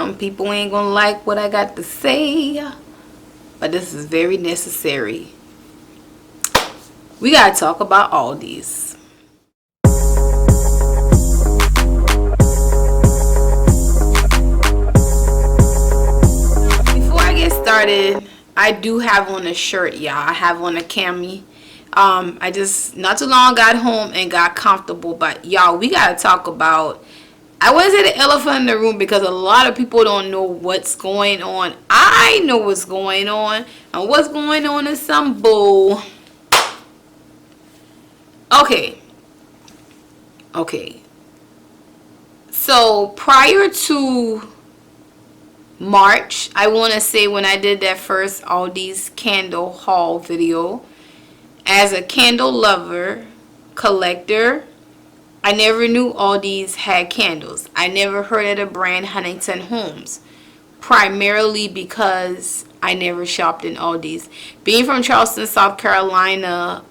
Some people ain't gonna like what I got to say, but this is very necessary. We gotta talk about Aldi's. Before I get started, I do have on a shirt, y'all. I have on a cami. I just not too long got home and got comfortable, but y'all, we gotta talk about, I wouldn't say the elephant in the room because a lot of people don't know what's going on. I know what's going on, and what's going on is some bull. Okay. So prior to March, I want to say, when I did that first Aldi's candle haul video, as a candle lover, collector, I never knew Aldi's had candles. I never heard of the brand Huntington Homes, primarily because I never shopped in Aldi's. Being from Charleston, South Carolina,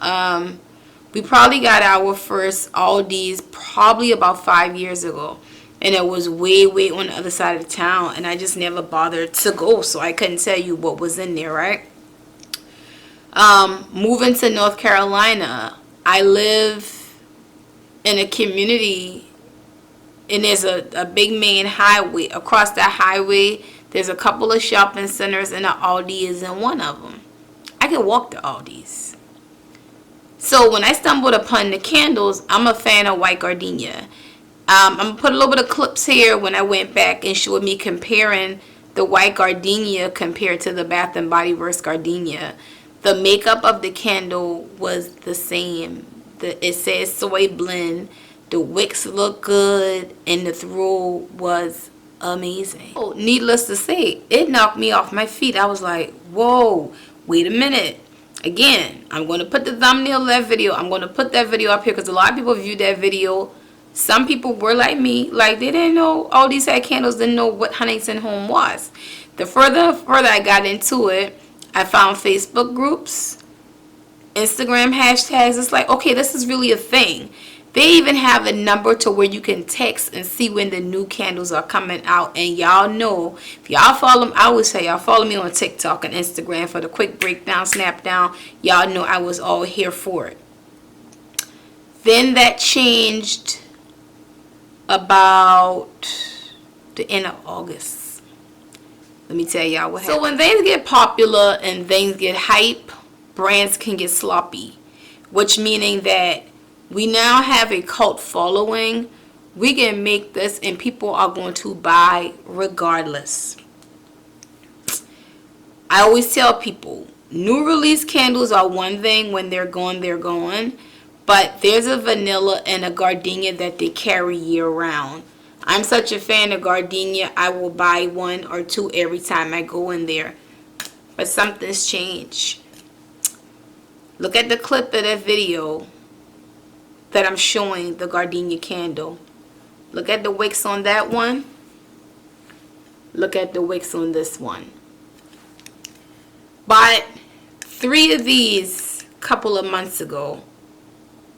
we probably got our first Aldi's probably about 5 years ago. And it was way on the other side of town. And I just never bothered to go. So I couldn't tell you what was in there, right? Moving to North Carolina, I live in a community. And there's a big main highway. Across that highway, there's a couple of shopping centers. And the Aldi is in one of them. I can walk to Aldi's. So when I stumbled upon the candles, I'm a fan of white gardenia. I'm going to put a little bit of clips here when I went back and showed me comparing the white gardenia compared to the Bath & Body Works gardenia. The makeup of the candle was the same. It says soy blend. The wicks look good. And the thru was amazing. Oh, needless to say, it knocked me off my feet. I was like, whoa, wait a minute. Again, I'm going to put the thumbnail of that video. I'm going to put that video up here because a lot of people viewed that video. Some people were like me, like they didn't know Aldi's had candles, didn't know what Huntington Home was. The further I got into it, I found Facebook groups, Instagram hashtags. It's like, okay, this is really a thing. They even have a number to where you can text and see when the new candles are coming out. And y'all know, if y'all follow them, I always say y'all follow me on TikTok and Instagram for the quick breakdown, snap down. Y'all know I was all here for it. Then that changed about the end of August. Let me tell y'all what happened. So when things get popular and things get hype, brands can get sloppy. Which meaning that we now have a cult following. We can make this and people are going to buy regardless. I always tell people, new release candles are one thing. When they're gone, they're gone. But there's a vanilla and a gardenia that they carry year round. I'm such a fan of gardenia, I will buy one or two every time I go in there. But something's changed. Look at the clip of that video that I'm showing the gardenia candle. Look at the wicks on that one. Look at the wicks on this one. Bought 3 of these a couple of months ago.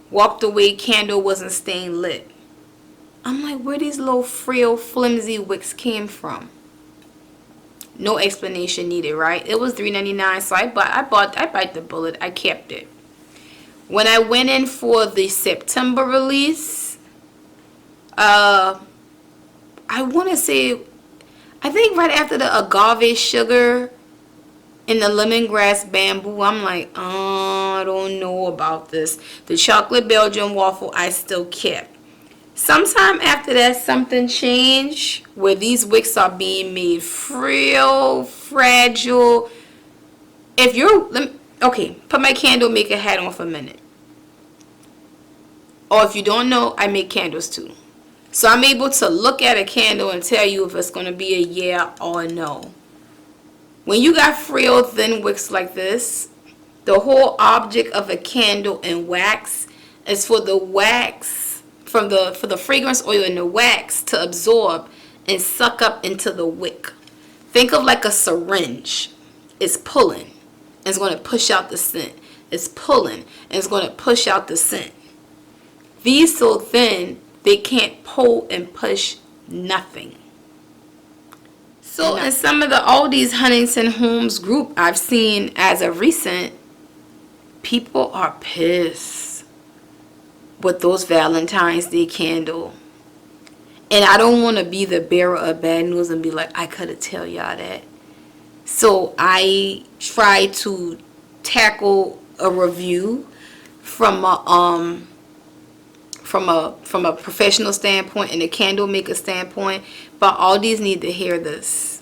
Walked away, candle wasn't staying lit. I'm like, where these little frail, flimsy wicks came from? No explanation needed, right? It was $3.99, so I bite the bullet. I kept it. When I went in for the September release, I want to say, I think right after the agave sugar and the lemongrass bamboo, I'm like, I don't know about this. The chocolate Belgian waffle, I still kept. Sometime after that, something changed where these wicks are being made frail, fragile. If you're, okay, put my candle maker hat on for a minute. Or if you don't know, I make candles too. So I'm able to look at a candle and tell you if it's going to be a yeah or a no. When you got frail, thin wicks like this, the whole object of a candle and wax is for the wax, for the fragrance oil in the wax to absorb and suck up into the wick. Think of like a syringe. It's pulling and it's going to push out the scent. It's pulling and it's going to push out the scent. These so thin, they can't pull and push nothing. So in some of the Aldi's Huntington Homes group I've seen as of recent, people are pissed with those Valentine's Day candle. And I don't want to be the bearer of bad news and be like, I could have tell y'all that. So I try to tackle a review from a professional standpoint and a candle maker standpoint, but all these need to hear this.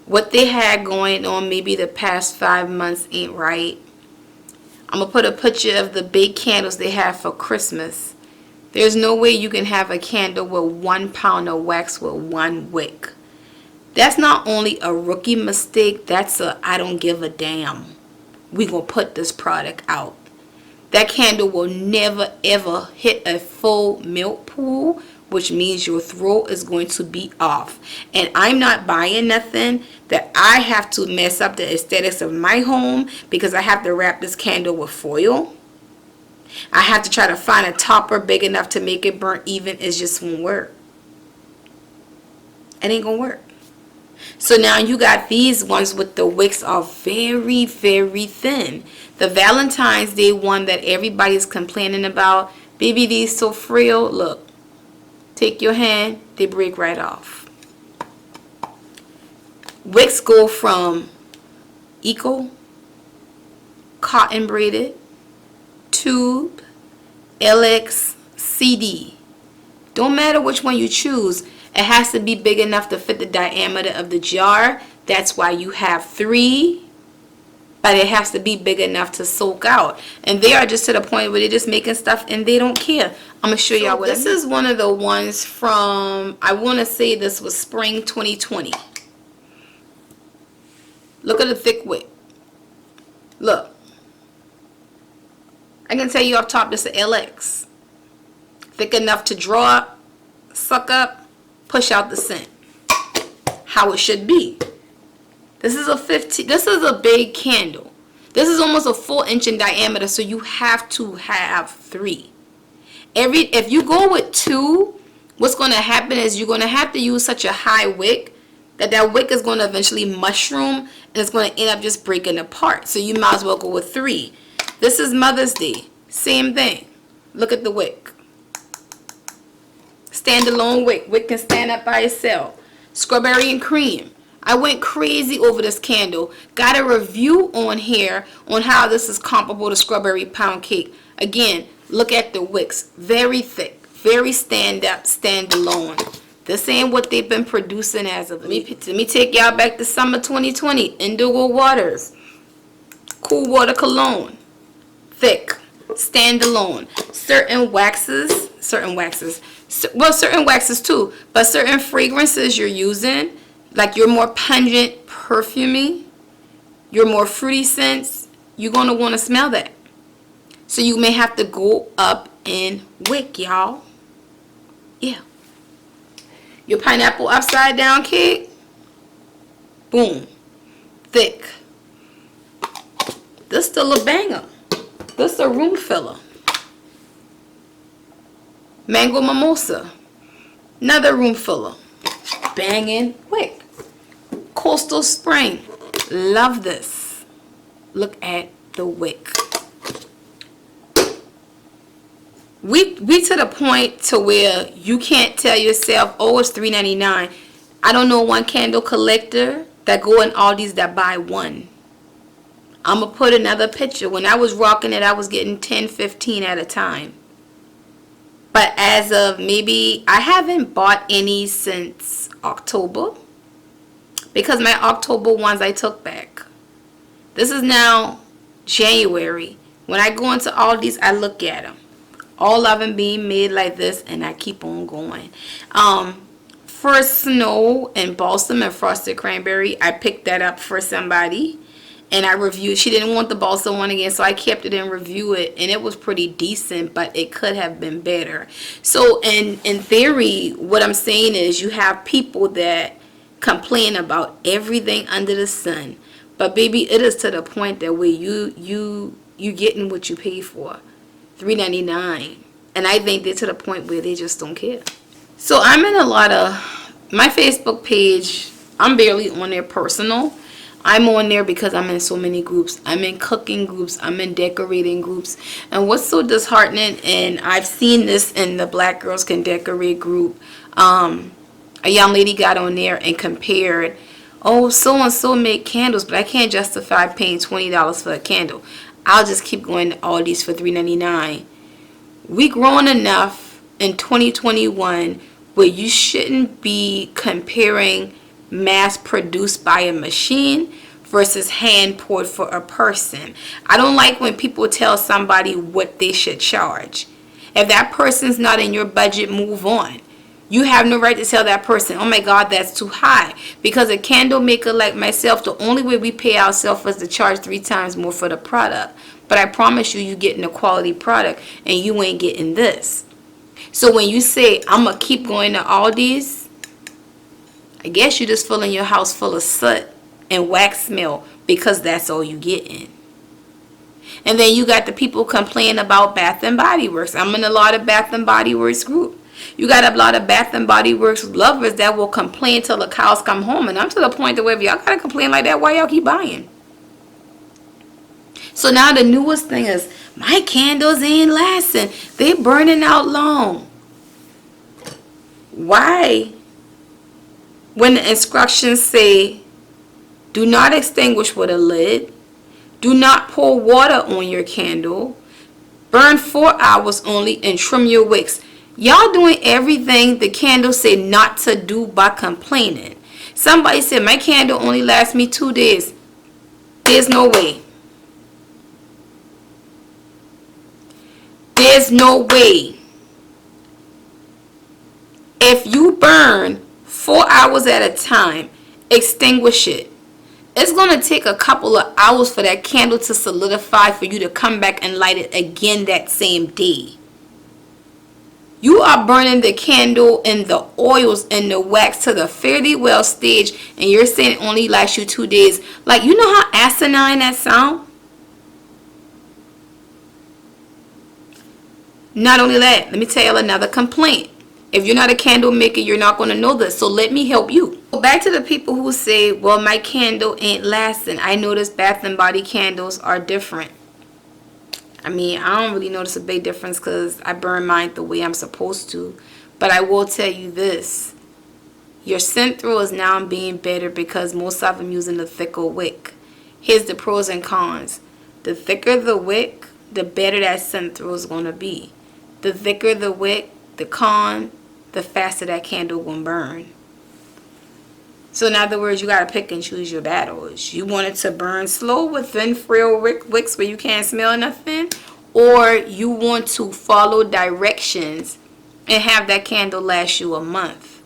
What they had going on maybe the past 5 months ain't right. I'm gonna put a picture of the big candles they have for Christmas. There's no way you can have a candle with 1 pound of wax with 1 wick. That's not only a rookie mistake, that's a I don't give a damn. We gonna put this product out. That candle will never ever hit a full milk pool, which means your throat is going to be off. And I'm not buying nothing that I have to mess up the aesthetics of my home because I have to wrap this candle with foil. I have to try to find a topper big enough to make it burn even. It just won't work. It ain't gonna work. So now you got these ones with the wicks are very, very thin. The Valentine's Day one that everybody's complaining about, baby, these so frail. Look, take your hand, they break right off. Wicks go from eco, cotton braided, tube, LX, CD. Don't matter which one you choose. It has to be big enough to fit the diameter of the jar. That's why you have 3. But it has to be big enough to soak out. And they are just to the point where they're just making stuff and they don't care. I'm going to show y'all what this is. One of the ones from, I want to say this was spring 2020. Look at the thick wick. Look. I can tell you off top this is LX. Thick enough to draw up, suck up, push out the scent. How it should be. This is a 15. This is a big candle. This is almost a 4 inch in diameter, so you have to have 3. If you go with 2, what's going to happen is you're going to have to use such a high wick that wick is going to eventually mushroom and it's going to end up just breaking apart. So you might as well go with 3. This is Mother's Day. Same thing. Look at the wick. Standalone wick. Wick can stand up by itself. Strawberry and cream. I went crazy over this candle. Got a review on here on how this is comparable to strawberry pound cake. Again, look at the wicks. Very thick. Very standalone. This ain't what they've been producing as of late. Let me take y'all back to summer 2020. Indigo Waters. Cool Water Cologne. Thick. Standalone. Certain waxes too, but certain fragrances you're using, like your more pungent perfumey, your more fruity scents, you're going to want to smell that. So you may have to go up in wick, y'all. Yeah. Your pineapple upside down cake, boom, thick. This still a banger. This a room filler. Mango mimosa, another room filler. Banging wick. Coastal spring, love this. Look at the wick. We to the point to where you can't tell yourself, oh, it's $3.99. I don't know one candle collector that go in Aldi's that buy one. I'm gonna put another picture. When I was rocking it, I was getting 10, 15 at a time. But as of maybe, I haven't bought any since October. Because my October ones I took back. This is now January. When I go into Aldi's, I look at them. All of them being made like this, and I keep on going. For Snow and Balsam and Frosted Cranberry, I picked that up for somebody. And I reviewed. She didn't want the balsam one again, so I kept it and reviewed it. And it was pretty decent, but it could have been better. So in theory, what I'm saying is you have people that complain about everything under the sun. But baby, it is to the point that where you getting what you pay for. $3.99. And I think they're to the point where they just don't care. So I'm in a lot of... My Facebook page I'm barely on there personal. I'm on there because I'm in so many groups. I'm in cooking groups. I'm in decorating groups. And what's so disheartening, and I've seen this in the Black Girls Can Decorate group, a young lady got on there and compared, oh, so and so make candles, but I can't justify paying $20 for a candle. I'll just keep going to Aldi's for $3.99. We grown enough in 2021 where you shouldn't be comparing mass produced by a machine versus hand poured for a person. I don't like when people tell somebody what they should charge. If that person's not in your budget, move on. You have no right to tell that person, oh my God, that's too high. Because a candle maker like myself, the only way we pay ourselves is to charge 3 times more for the product. But I promise you, you're getting a quality product and you ain't getting this. So when you say, I'm going to keep going to Aldi's, I guess you're just filling your house full of soot and wax smell because that's all you getting. And then you got the people complaining about Bath and Body Works. I'm in a lot of Bath and Body Works group. You got a lot of Bath and Body Works lovers that will complain till the cows come home. And I'm to the point that if y'all got to complain like that, why y'all keep buying? So now the newest thing is, my candles ain't lasting. They burning out long. Why? When the instructions say, do not extinguish with a lid, do not pour water on your candle, burn 4 hours only, and trim your wicks. Y'all doing everything the candles say not to do by complaining. Somebody said, my candle only lasts me 2 days. There's no way. There's no way. If you burn 4 hours at a time, extinguish it. It's going to take a couple of hours for that candle to solidify for you to come back and light it again that same day. You are burning the candle and the oils and the wax to the fairly well stage, and you're saying it only lasts you 2 days. Like, you know how asinine that sound? Not only that, let me tell you another complaint. If you're not a candle maker, you're not going to know this. So let me help you. Go back to the people who say, well, my candle ain't lasting. I noticed Bath and Body candles are different. I mean, I don't really notice a big difference because I burn mine the way I'm supposed to. But I will tell you this. Your scent throw is now being better because most of them using the thicker wick. Here's the pros and cons. The thicker the wick, the better that scent throw is going to be. The thicker the wick, the con, the faster that candle will burn. So in other words, you got to pick and choose your battles. You want it to burn slow with thin frail wicks where you can't smell nothing, or you want to follow directions and have that candle last you a month.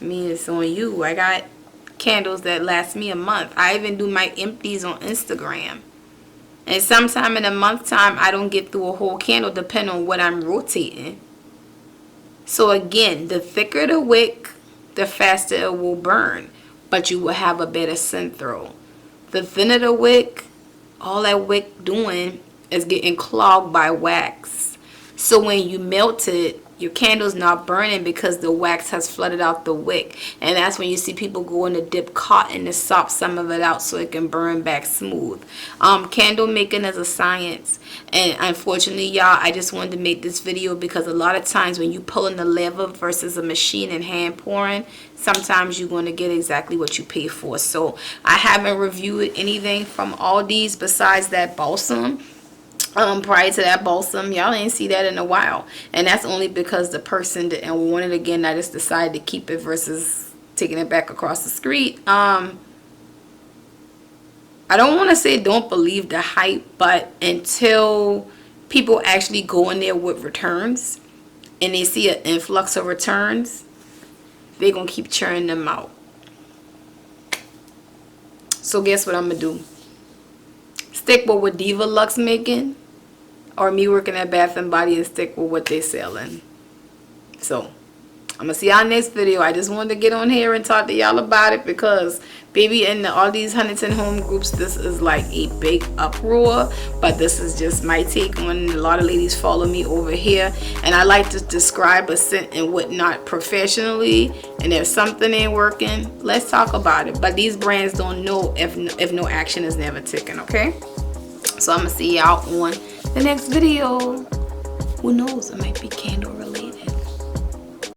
I mean, it's on you. I got candles that last me a month. I even do my empties on Instagram. And sometime in a month time, I don't get through a whole candle depending on what I'm rotating. So again, the thicker the wick, the faster it will burn, but you will have a better scent throw. The thinner the wick, all that wick doing is getting clogged by wax. So when you melt it, your candle's not burning because the wax has flooded out the wick. And that's when you see people going to dip cotton to sop some of it out so it can burn back smooth. Candle making is a science. And unfortunately, y'all, I just wanted to make this video because a lot of times when you pulling the lever versus a machine and hand pouring, sometimes you're going to get exactly what you pay for. So I haven't reviewed anything from Aldi's besides that balsam. Prior to that balsam, y'all ain't see that in a while, and that's only because the person didn't want it again. I just decided to keep it versus taking it back across the street. I don't want to say don't believe the hype, but until people actually go in there with returns and they see an influx of returns, they're gonna keep churning them out. So guess what I'm gonna do? Stick with what Diva Luxe making, or me working at Bath and Body and stick with what they selling. So I'm gonna see y'all next video. I just wanted to get on here and talk to y'all about it because baby, in all these Huntington home groups, this is like a big uproar. But this is just my take on. A lot of ladies follow me over here, and I like to describe a scent and whatnot professionally. And if something ain't working, let's talk about it. But these brands don't know if no action is never taken. Okay, so I'm gonna see y'all on the next video. Who knows? It might be candle related.